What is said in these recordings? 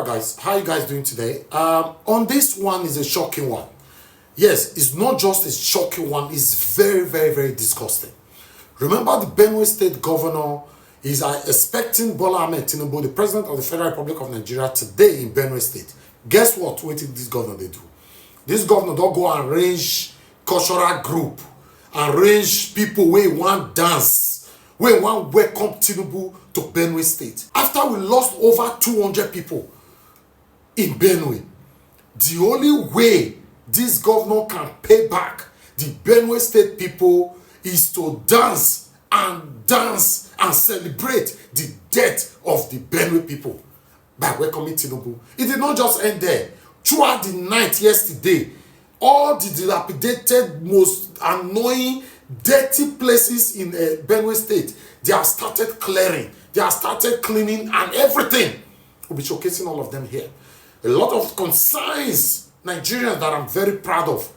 Alright guys, how you guys doing today? On this one is a shocking one. Yes, it's not just a shocking one, it's very, very, very disgusting. Remember the Benue state governor is expecting Bola Ahmed Tinubu, the president of the Federal Republic of Nigeria, today in Benue state. Guess what? What did this governor they do? This governor don't go and arrange cultural group, arrange people where want dance, where want welcome Tinubu to Benue state. After we lost over 200 people in Benue, the only way this governor can pay back the Benue state people is to dance and celebrate the death of the Benue people by welcoming Tinubu. It did not just end there. Throughout the night yesterday, all the dilapidated, most annoying, dirty places in Benue state, they have started clearing, they have started cleaning, and everything. We'll be showcasing all of them here. A lot of concerns, Nigerians that I'm very proud of,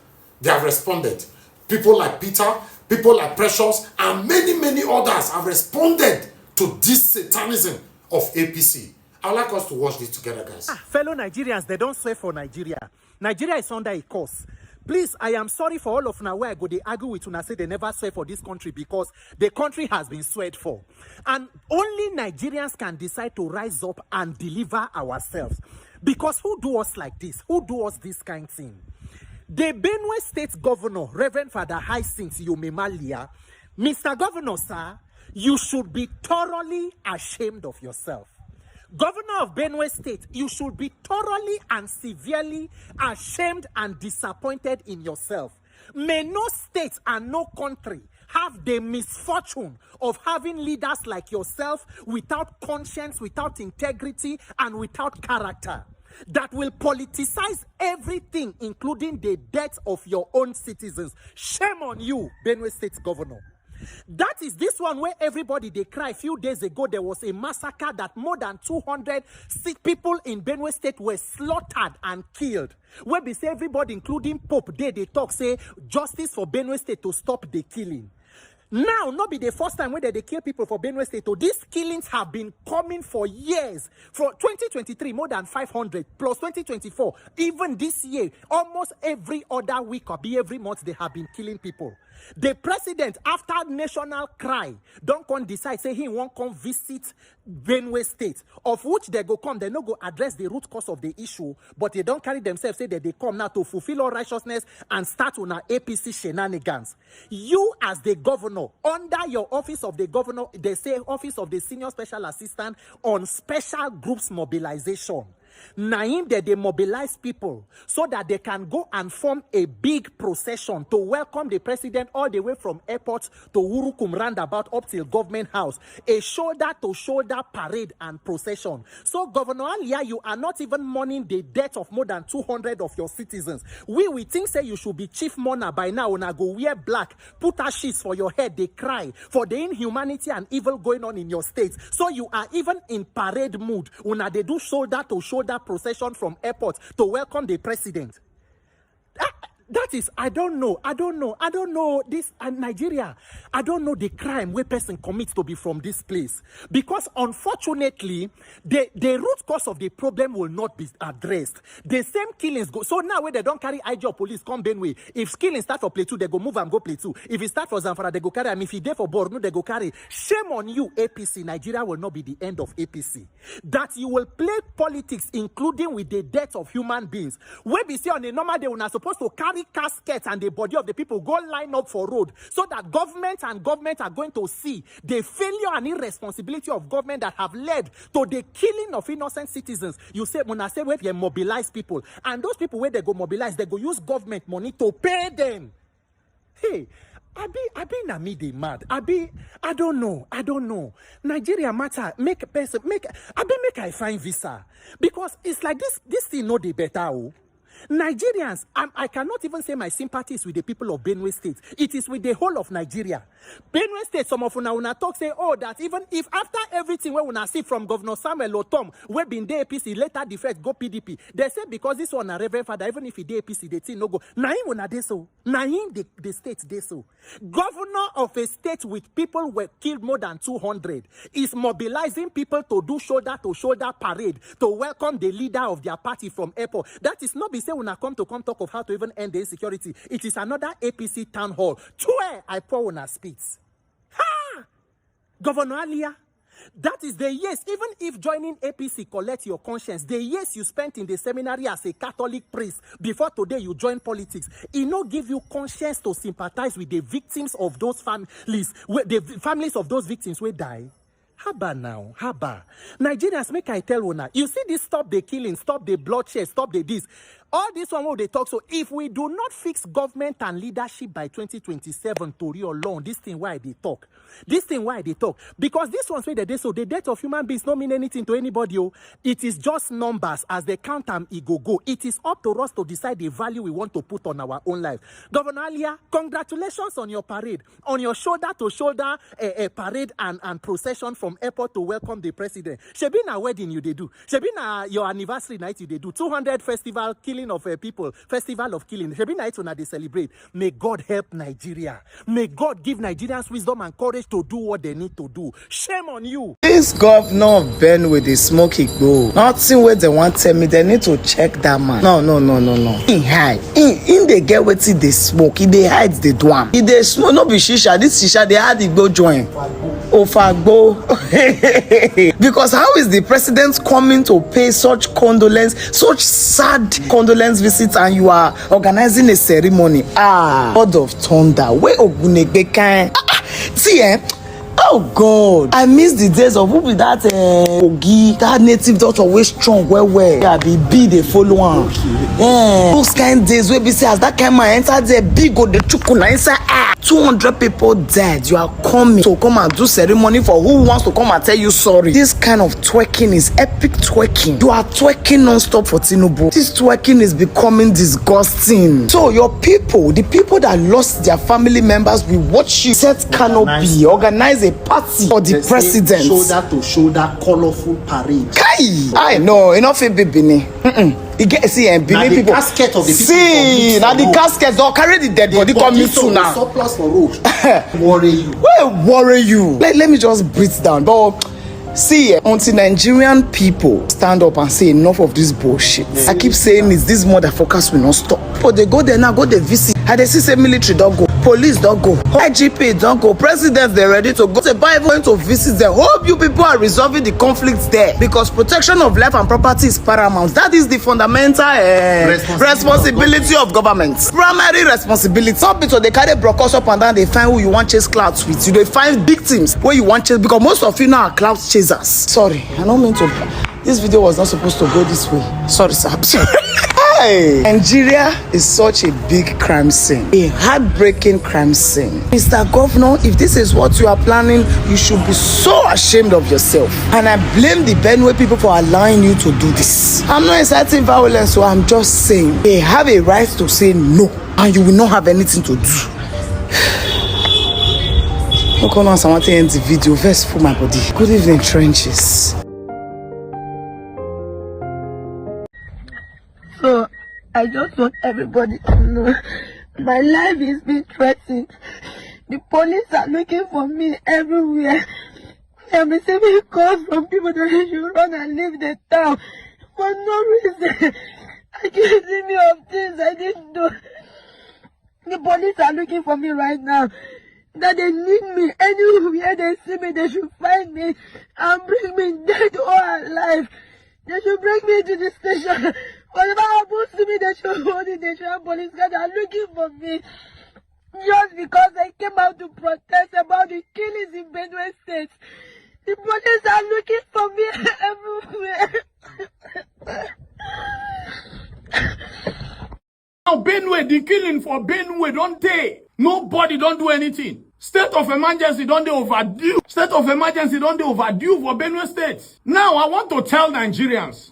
they have responded. People like Peter, people like Precious, and many, many others have responded to this satanism of APC. I'd like us to watch this together, guys. Fellow Nigerians, they don't swear for Nigeria. Nigeria is under a curse. Please, I am sorry for all of now where I go, they argue with una say they never swear for this country because the country has been sweared for. And only Nigerians can decide to rise up and deliver ourselves. Because who do us like this? Who do us this kind of thing? The Benue State Governor, Reverend Father Hyacinth Yomemalia, Mr. Governor, sir, you should be thoroughly ashamed of yourself. Governor of Benue State, you should be thoroughly and severely ashamed and disappointed in yourself. May no state and no country have the misfortune of having leaders like yourself without conscience, without integrity, and without character that will politicize everything, including the death of your own citizens. Shame on you, Benue State Governor. That is this one where everybody they cry. A few days ago, there was a massacre that more than 200 people in Benue State were slaughtered and killed. Where they say everybody, including Pope, they talk, say justice for Benue State to stop the killing. Now, not be the first time when they kill people for Benue State. So these killings have been coming for years. For 2023, more than 500, plus 2024, even this year, almost every other week or every month, they have been killing people. The president, after national cry, don't come decide, say he won't come visit Benue State, of which they go come, they no go address the root cause of the issue, but they don't carry themselves, say that they come now to fulfill all righteousness and start on our APC shenanigans. You as the governor, under your office of the governor, they say office of the senior special assistant on special groups mobilization. Naim that they mobilize people so that they can go and form a big procession to welcome the president all the way from airport to Urukum roundabout up till government house. A shoulder-to-shoulder parade and procession. So Governor Alia, you are not even mourning the death of more than 200 of your citizens. We think say you should be chief mourner by now. Una go wear black, put ashes for your head, they cry for the inhumanity and evil going on in your state. So you are even in parade mood. Una they do shoulder-to-shoulder procession from airport to welcome the president. That is, I don't know this Nigeria. I don't know the crime where person commits to be from this place. Because unfortunately, the root cause of the problem will not be addressed. The same killings go. So now when they don't carry NAIJA police come Benue, if killing start for play 2, they go move and go play 2. If it start for Zamfara, they go carry. I mean, if he there for Borno, they go carry. Shame on you, APC. Nigeria will not be the end of APC. That you will play politics, including with the death of human beings. Where we see on a normal day, we're not supposed to carry caskets and the body of the people go line up for road so that government are going to see the failure and irresponsibility of government that have led to the killing of innocent citizens. You say when I say where you mobilize people, and those people where they go mobilize, they go use government money to pay them. Hey, I be na me they mad. I don't know. Nigeria matter. Make I find visa. Because it's like this thing no dey better. Nigerians, I cannot even say my sympathies with the people of Benue State. It is with the whole of Nigeria. Benue State, some of una talk say, oh, that even if after everything we una see from Governor Samuel Otom, we been the APC, later defect, go PDP. They say because this one a Reverend Father, even if he the APC, they think no go. Naim una de so. Naim the state de so. Governor of a state with people were killed more than 200 is mobilizing people to do shoulder-to-shoulder parade to welcome the leader of their party from airport. That is not be say when I come talk of how to even end the insecurity. It is another APC town hall. Where I pour on a speech. Ha! Governor Alia, that is the years, even if joining APC collect your conscience, the years you spent in the seminary as a Catholic priest before today you join politics, it no give you conscience to sympathize with the victims of those families, the families of those victims will die. Haba now, haba. Nigerians, make I tell you now. You see this stop the killing, stop the bloodshed, stop the this. All this one what they talk. So if we do not fix government and leadership by 2027, to real long, this thing why they talk. This thing why they talk. Because this one's where they so the death of human beings don't mean anything to anybody. Oh. It is just numbers as they count them, it go. It is up to us to decide the value we want to put on our own life. Governor Alia, congratulations on your parade, on your shoulder-to-shoulder parade and procession from airport to welcome the president. Shebina wedding you they do. Shebina your anniversary night you they do. 200 festival killing of people, festival of killing. Shebina it una they celebrate. May God help Nigeria. May God give Nigerians wisdom and courage to do what they need to do. Shame on you. This governor of Benue dey smoke igbo. Nothing where they want tell me. They need to check that man. No. He hide. In they get wetin they smoke. He they hide the dwam. He they smoke. No be shisha. This shisha they had igbo join. Ofagbo. Because how is the president coming to pay such condolence, such sad condolence visits, and you are organizing a ceremony? God of thunder. Where Ogunegbe can? See, oh God, I miss the days of who be that Ogi, that native doctor always strong well. Yeah, be the follow on. Yeah, those kind days where be say as that kind man enter there, big go the chukuna inside. 200 people dead. You are coming to come and do ceremony for who wants to come and tell you sorry. This kind of twerking is epic twerking. You are twerking non-stop for Tinubu. This twerking is becoming disgusting. So your people, the people that lost their family members, will watch you set canopy, organize a party for the president. Shoulder to shoulder, colorful parade. Kai! I know, enough in Bibini. You get see and Benin people. Casket of the people. See, now the casket don't carry the dead body coming soon now. Surplus for road. Worry you. Well, worry you. Let me just breathe down. But see, until Nigerian people stand up and say enough of this bullshit. I keep saying is this motherfuckers will not stop. But they go there now, go they visit. And they see say military don't go, police don't go, IGP don't go, president they're ready to go. The Bible going to visit them. Hope you people are resolving the conflicts there, because protection of life and property is paramount. That is the fundamental responsibility of government. Primary responsibility. Some people they carry brokers up and down. They find who you want chase clouds with. You they find victims where you want chase, because most of you now are cloud chasers. Sorry, I don't mean to. This video was not supposed to go this way. Sorry, sir. Hey, Nigeria is such a big crime scene, a heartbreaking crime scene. Mr. Governor, if this is what you are planning, you should be so ashamed of yourself. And I blame the Benue people for allowing you to do this. I'm not inciting violence, so I'm just saying they have a right to say no, and you will not have anything to do. Look on us, I want to end the video. Verse for my body. Good evening, trenches. So, I just want everybody to know my life is being threatened. The police are looking for me everywhere. I'm receiving calls from people that I should run and leave the town for no reason. Accusing me of things I didn't do. The police are looking for me right now. That they need me. Anywhere they see me, they should find me and bring me dead or alive. They should bring me to the station. Whatever happens to me, they should hold it. They should have police guards. They are looking for me. Just because I came out to protest about the killings in Benue State. The police are looking for me everywhere. Now Benue, the killing for Benue don't take. Nobody don't do anything. State of emergency don't they overdue. State of emergency don't they overdue for Benue State. Now I want to tell Nigerians.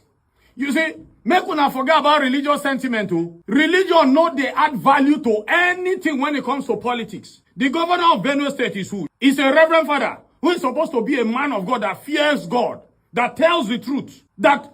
You see, Make una forget about religious sentiment. Oh. Religion no they add value to anything when it comes to politics. The governor of Benue State is who? He's a reverend father who is supposed to be a man of God that fears God, that tells the truth, that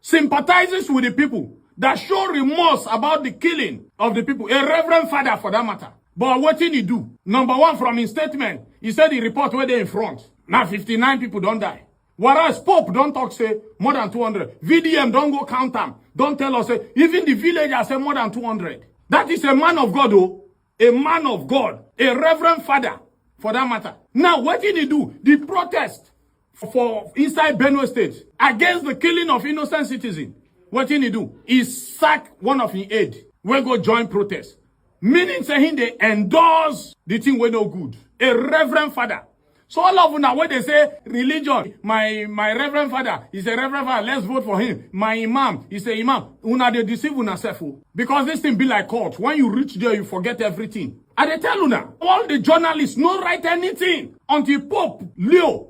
sympathizes with the people, that show remorse about the killing of the people. A reverend father for that matter. But what did he do? Number one, from his statement, he said the report where they in front. Now 59 people don't die. Whereas Pope don't talk say more than 200. VDM don't go count them. Don't tell us say even the villagers say more than 200. That is a man of God, oh. A man of God. A reverend father for that matter. Now what did he do? The protest for inside Benue State against the killing of innocent citizens. What did he do? He sacked one of his aides. We go join protest. Meaning saying they endorse the thing we no good. A reverend father. So all of them when they say religion, my reverend father is a reverend father, let's vote for him. My imam is a imam. Una they deceive una self. Because this thing be like court. When you reach there, you forget everything. And they tell una, all the journalists no write anything until Pope Leo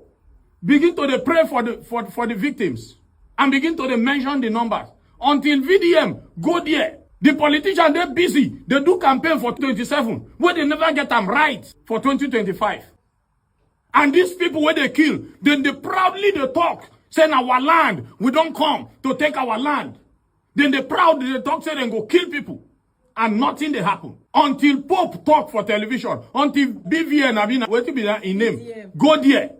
begin to they pray for the victims and begin to they mention the numbers. Until VDM go there. The politicians, they're busy. They do campaign for 27, where they never get them right for 2025. And these people, where they kill, then they proudly they talk, saying our land, we don't come to take our land. Then they proudly they talk, say they go kill people. And nothing they happen. Until Pope talk for television, until BVN, what to be that in name, go there.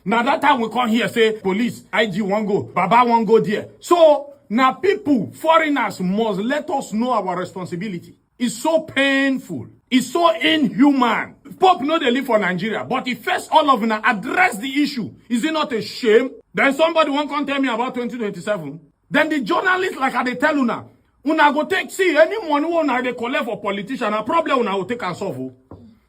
Now that time we come here, say, police, IG won't go, Baba won't go there. So, now people, foreigners must let us know our responsibility. It's so painful. It's so inhuman. Pope know they live for Nigeria, but if first all of them address the issue, is it not a shame? Then somebody won't come tell me about 2027. Then the journalists, like they tell una go take, see, any money una they collect for politician, a problem una will take and solve.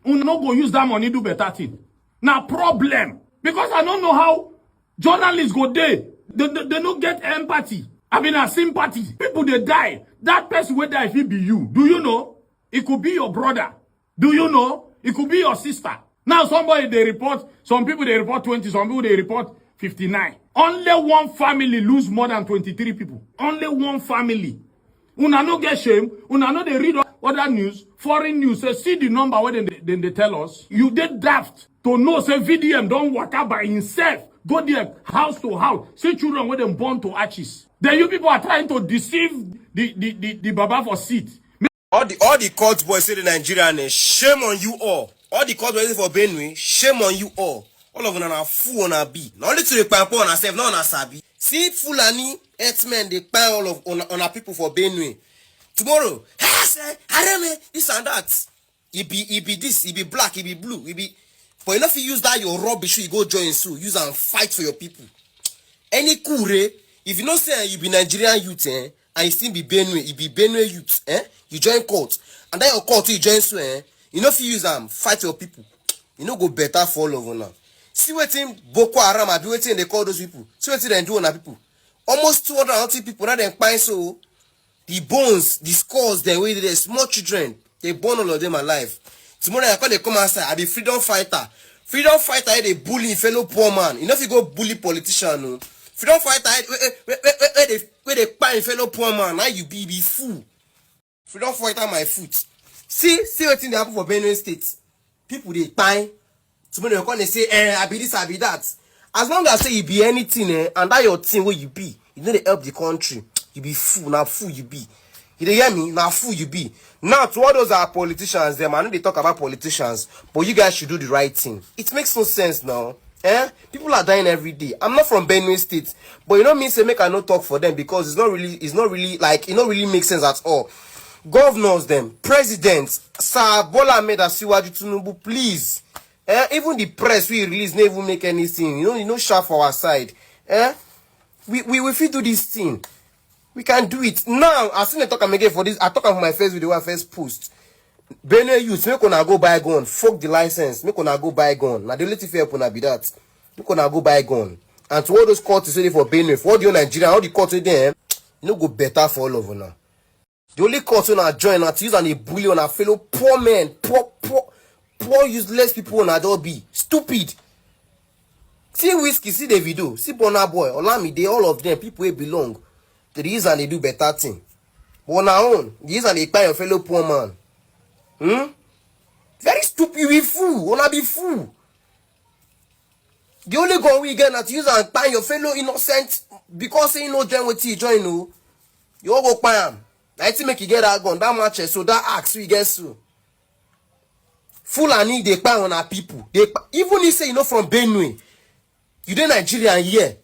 Una no go use that money do better thing. Now problem. Because I don't know how journalists go there. They don't get empathy. I mean, a sympathy. People, they die. That person will die if it be you. Do you know? It could be your brother. Do you know? It could be your sister. Now, somebody, they report, some people, they report 20, some people, they report 59. Only one family lose more than 23 people. Only one family. Una no get shame. Una no they read other news, foreign news, say, see the number where they tell us. You did daft to know, say, VDM don't work out by himself. Go there, house to house. See children where them born to arches. Then you people are trying to deceive the Baba for seat. All the court boys say the Nigerian, shame on you all. All the court boys for Benue, shame on you all. All of them are fool on a B. Not only to the pampo on ourselves, not on a sabi. See Fulani, X-Men, they pan all of on our people for Benue. Tomorrow, this and that. It be this, it be black, it be blue, it be. But enough you use that your rubbish, you go join Sue, use and fight for your people. Any kure, if you know say you be Nigerian youth, and you still be Benue, you be Benue youth, you join court, and then your court you join Sue, you know if you use fight for your people, you know go better for all of now. See what team Boko Haram are doing, they call those people. See what they do on our people. Almost 280 people, now they find so the bones, the skulls, the way they small children, they born all of them alive. Tomorrow I call they come outside, I be freedom fighter. Freedom fighter, they bully fellow poor man. You know if you go bully politician, no. Freedom fighter, where they find fellow poor man, now you be fool. Freedom fighter, my foot. See what thing they happen for Benue State. People they find. Tomorrow they say, I be this, I be that. As long as say you be anything, and that your thing where you be, you know they help the country. You be fool, now fool you be. You hear me? Now fool you be. Now to all those are politicians, them I know they talk about politicians, but you guys should do the right thing. It makes no sense now. People are dying every day. I'm not from Benue State, but you know me say make I not talk for them because it's not really like it not really makes sense at all. Governors, them, presidents, Sir Bola Ahmed Asiwaju Tinubu, please. Even the press we release never even make anything. You know, sharp for our side. We fit do this thing. We can do it. Now, as soon as I talk again for this, I talk about my first video, I first post. Benue youth, make una go buy gun. Fuck the license. Make una go buy gun. Now the only thing fair upon be that. Make una go buy gun. And to all those courts ready for Benue, for all the Nigerian, all the courts there, you know go better for all of them now. The only courts on join now to use and a bully on a fellow poor men, poor useless people on a door be stupid. See Whiskey, see the video, see Burna Boy, Olamide, all of them, people who belong. the reason they do better thing. But on our own, the reason they pay your fellow poor man. Very stupid, we fool. Wanna be fool. The only gun we get na to use and pay your fellow innocent because say you no join with you join no. You all go pay him. I think make you get that gun, that match, so that axe we get so. Fulani they pay on our people. They even if say you know from Benue, you dey Nigeria here.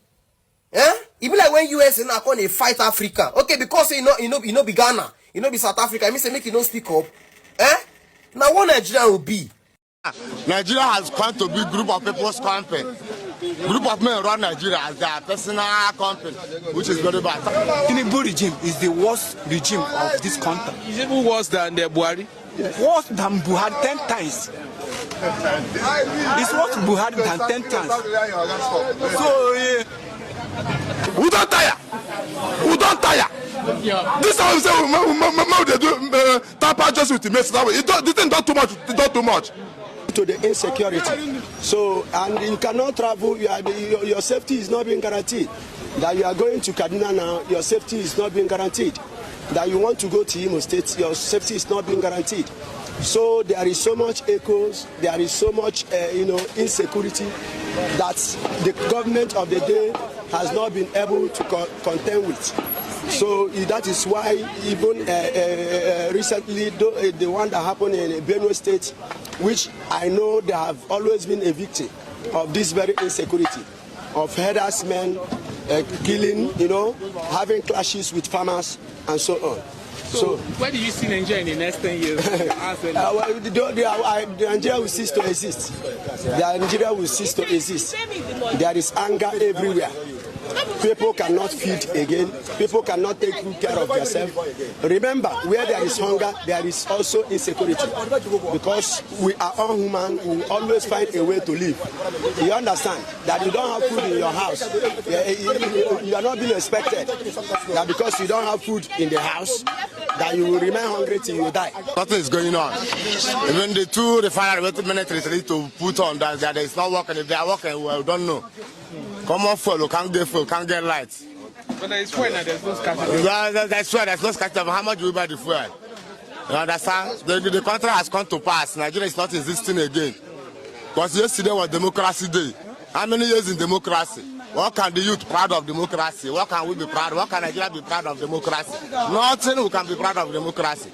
Even like when US and now they fight Africa. Okay, because say you know be Ghana, you know be South Africa. I mean say make you no speak up. Now what Nigeria will be? Nigeria has come to be group of people's company. Group of men run Nigeria as their personal company, which is very bad. Tinubu regime is the worst regime of this country. Is it even worse than the Buhari? Yes. Worse than Buhari 10 times. It's worse than Buhari than 10 times. So, who don't tire? Who don't tire? This is how we say they do tamper just with the mess that way. This thing don't too much. It don't too much. To the insecurity. So, and you cannot travel, your safety is not being guaranteed. That you are going to Kaduna now, your safety is not being guaranteed. That you want to go to Imo State, your safety is not being guaranteed. So there is so much echoes, there is so much insecurity that the government of the day has not been able to contend with. So that is why even recently the one that happened in Benue State, which I know they have always been a victim of this very insecurity, of harassment, killing, having clashes with farmers and so on. So where do you see Nigeria in the next 10 years? Nigeria will cease to exist. Nigeria will cease to exist. There is anger everywhere. People cannot feed again. People cannot take good care of themselves. Remember, where there is hunger, there is also insecurity. Because we are all human, we will always find a way to live. You understand that you don't have food in your house. You are not being expected that because you don't have food in the house, that you will remain hungry till you die. Nothing is going on. Even the two refineries military to put on that it's not working. If they are working, we don't know. Common fuel, can't get lights. But there is fuel and there's no scarcity. That's fuel, there's no scarcity. How much do we buy the fuel? You understand? The country has come to pass. Nigeria is not existing again. Because yesterday was Democracy Day. How many years in democracy? What can the youth proud of democracy? What can we be proud of? What can Nigeria be proud of democracy? Nothing we can be proud of democracy.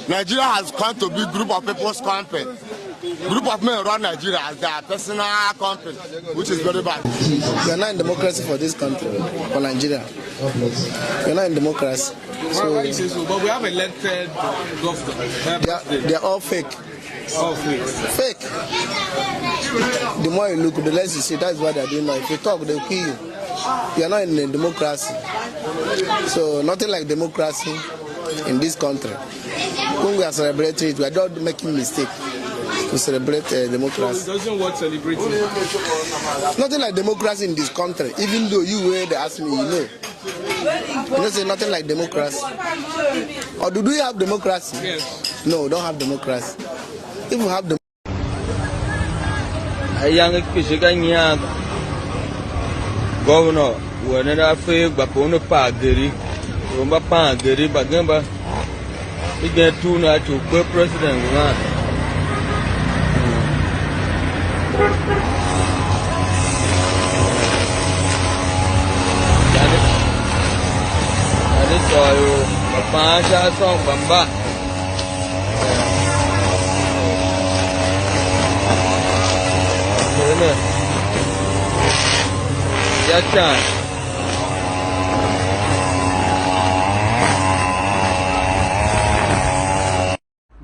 Nigeria has come to be group of people's company. Group of men run Nigeria as their personal company, which is very bad. We are not in democracy for this country, for Nigeria. We are not in democracy. So, but we have elected governors. They are all fake. All fake. Fake. The more you look, the less you see. That's what they are doing now. If you talk, they will kill you. We are not in a democracy. So nothing like democracy in this country. When we are celebrating it, we are not making mistake to celebrate democracy. So it doesn't work celebrating. Nothing like democracy in this country. Even though you were they ask me, you know. You know, say nothing like democracy. Or do we have democracy? Yes. No, we don't have democracy. If we have governor, when I feel Bapona Pagiri, Rumba Pagiri, Bagamba, he get two now to president.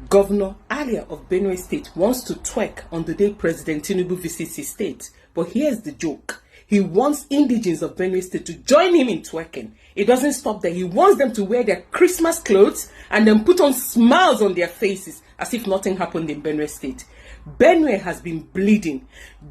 Governor Alia of Benue State wants to twerk on the day President Tinubu visits his state. But here's the joke. He wants indigenes of Benue State to join him in twerking. It doesn't stop there. He wants them to wear their Christmas clothes and then put on smiles on their faces as if nothing happened in Benue State. Benue has been bleeding.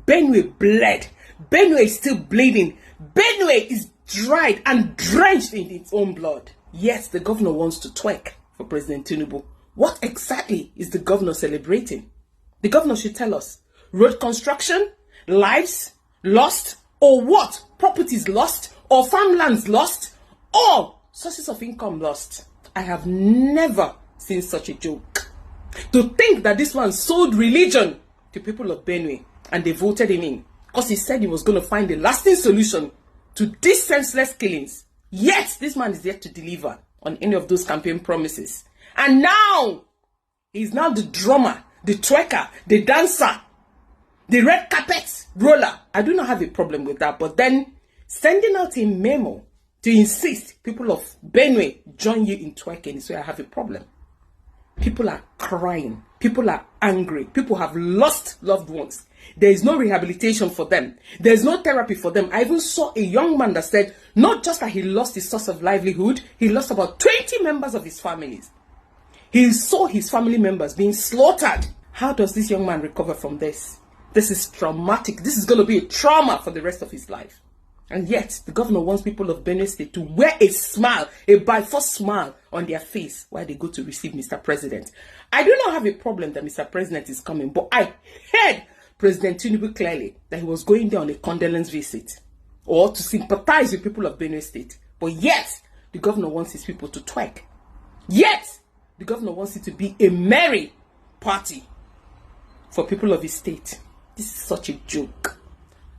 Benue bled. Benue is still bleeding. Benue is dried and drenched in its own blood. Yes, the governor wants to twerk for President Tinubu. What exactly is the governor celebrating? The governor should tell us. Road construction? Lives lost? Or what? Properties lost? Or farmlands lost? All sources of income lost. I have never seen such a joke. To think that this man sold religion to people of Benue and they voted him in because he said he was going to find a lasting solution to these senseless killings. Yet, this man is yet to deliver on any of those campaign promises. And now, he's now the drummer, the twerker, the dancer, the red carpet roller. I do not have a problem with that. But then, sending out a memo to insist people of Benue join you in twerking is where I have a problem. People are crying. People are angry. People have lost loved ones. There is no rehabilitation for them. There is no therapy for them. I even saw a young man that said, not just that he lost his source of livelihood, he lost about 20 members of his families. He saw his family members being slaughtered. How does this young man recover from this? This is traumatic. This is going to be a trauma for the rest of his life. And yet, the governor wants people of Benue State to wear a smile, a by force smile on their face while they go to receive Mr. President. I do not have a problem that Mr. President is coming, but I heard President Tinubu clearly that he was going there on a condolence visit or to sympathize with people of Benue State. But yet, the governor wants his people to twerk. Yet, the governor wants it to be a merry party for people of his state. This is such a joke.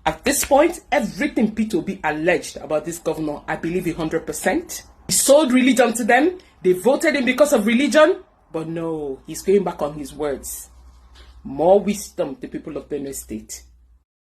At this point, everything P2B alleged about this governor, I believe 100%. He sold religion to them. They voted him because of religion. But no, he's going back on his words. More wisdom to people of Benue State.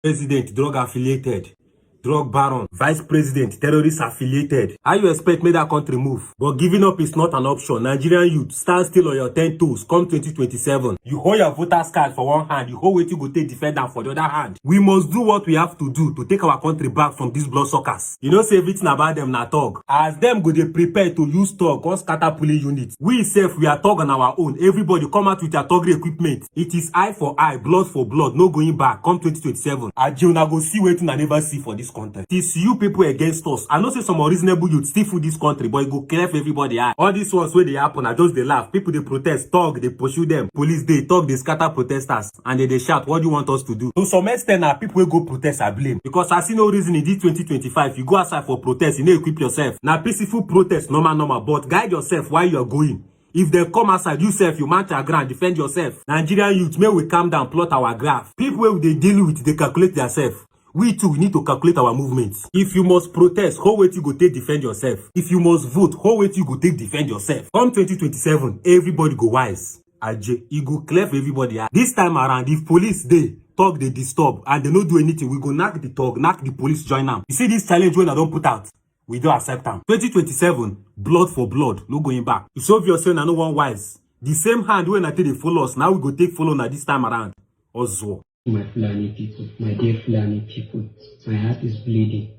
President, drug affiliated. Drug baron, vice president, terrorist affiliated. How you expect make that country move? But giving up is not an option. Nigerian youth, stand still on your 10 toes. Come 2027. You hold your voter's card for one hand. You hold wait you go take defend them for the other hand. We must do what we have to do to take our country back from these bloodsuckers. You know say everything about them na thug. As them go they prepare to use thug or scatter pulling units. We self we are thug on our own. Everybody come out with their thuggery equipment. It is eye for eye, blood for blood. No going back. Come 2027. Ajuna go see waiting I never see for this content. It's you people against us. I know say some unreasonable youth still fool this country, but it go clear for everybody. All these ones where they happen are just they laugh. People they protest, talk, they pursue them. Police they talk, they scatter protesters, and they shout, what do you want us to do? To some extent, now people will go protest I blame. Because I see no reason in this 2025, you go outside for protest, you know equip yourself. Now peaceful protest, normal, but guide yourself while you're going. If they come outside, you self, you mount your ground, defend yourself. Nigerian youth, may we calm down, plot our graph. People where they deal with, they calculate themselves. We too, we need to calculate our movements. If you must protest, how wait you go take defend yourself? If you must vote, how wait you go take defend yourself? Come 2027, everybody go wise. Ajay, you go clear for everybody. This time around, if police they talk, they disturb, and they don't do anything, we go knock the talk, knock the police join them. You see this challenge when I don't put out? We don't accept them. 2027, blood for blood, no going back. You solve yourself and no one wise. The same hand when I take the follow us, now we go take follow now this time around. Ozwo. My Fulani people, my dear Fulani people, my heart is bleeding.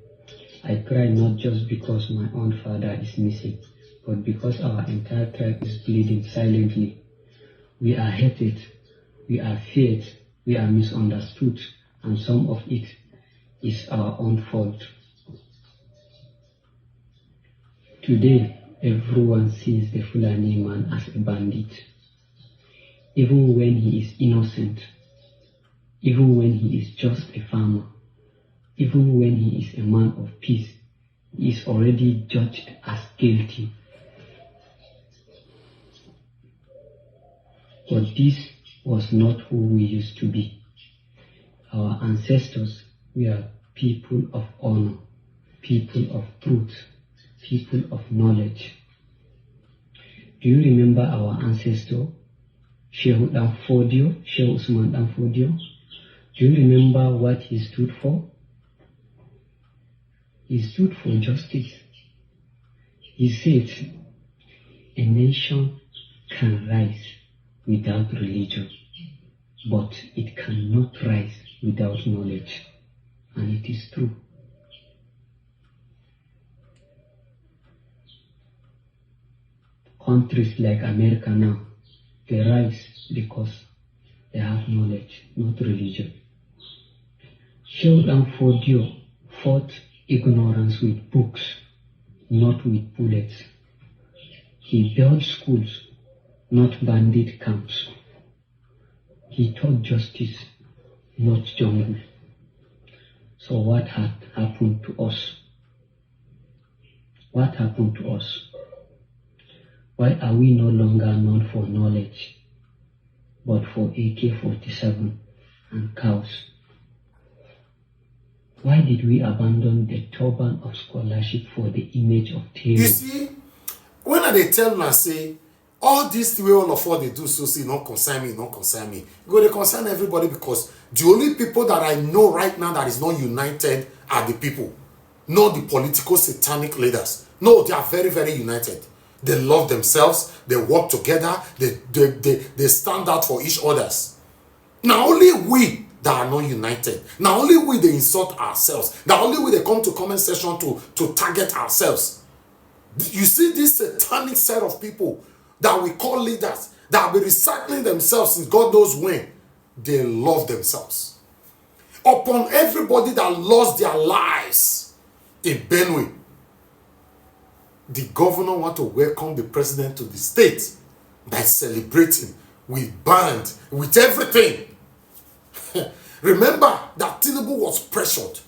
I cry not just because my own father is missing, but because our entire tribe is bleeding silently. We are hated, we are feared, we are misunderstood, and some of it is our own fault. Today, everyone sees the Fulani man as a bandit, even when he is innocent. Even when he is just a farmer, even when he is a man of peace, he is already judged as guilty. But this was not who we used to be. Our ancestors were people of honor, people of truth, people of knowledge. Do you remember our ancestor, Shehu Danfodio, Shehu Usman Danfodio? Do you remember what he stood for? He stood for justice. He said, a nation can rise without religion, but it cannot rise without knowledge. And it is true. Countries like America now, they rise because they have knowledge, not religion. Shehu Danfodio fought ignorance with books, not with bullets. He built schools, not bandit camps. He taught justice, not jungle. So what had happened to us? What happened to us? Why are we no longer known for knowledge, but for AK-47 and cows? Why did we abandon the turban of scholarship for the image of terror? You see, when they tell me, say, all this way all of what they do, so see, not concern me, not concern me. Go, they concern everybody, because the only people that I know right now that is not united are the people, not the political satanic leaders. No, they are very, very united. They love themselves, they work together, they stand out for each others. Now only we that are not united. Now only we they insult ourselves. Now only we they come to comment section to target ourselves. You see this satanic set of people that we call leaders, that will be recycling themselves in God knows when. They love themselves. Upon everybody that lost their lives in Benue, the governor want to welcome the president to the state by celebrating with band, with everything. Remember that Tinubu was pressured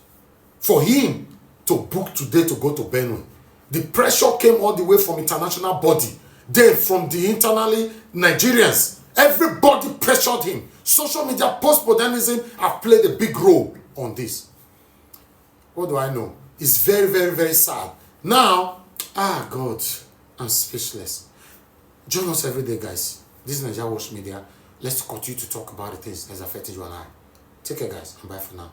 for him to book today to go to Benue. The pressure came all the way from international body, then from the internally Nigerians. Everybody pressured him. Social media, postmodernism have played a big role on this. What do I know? It's very, very, very sad. Now, God, I'm speechless. Join us every day, guys. This is NAIJA Watch Media. Let's continue to talk about the things that's affecting you and I. Take care, guys, and bye for now.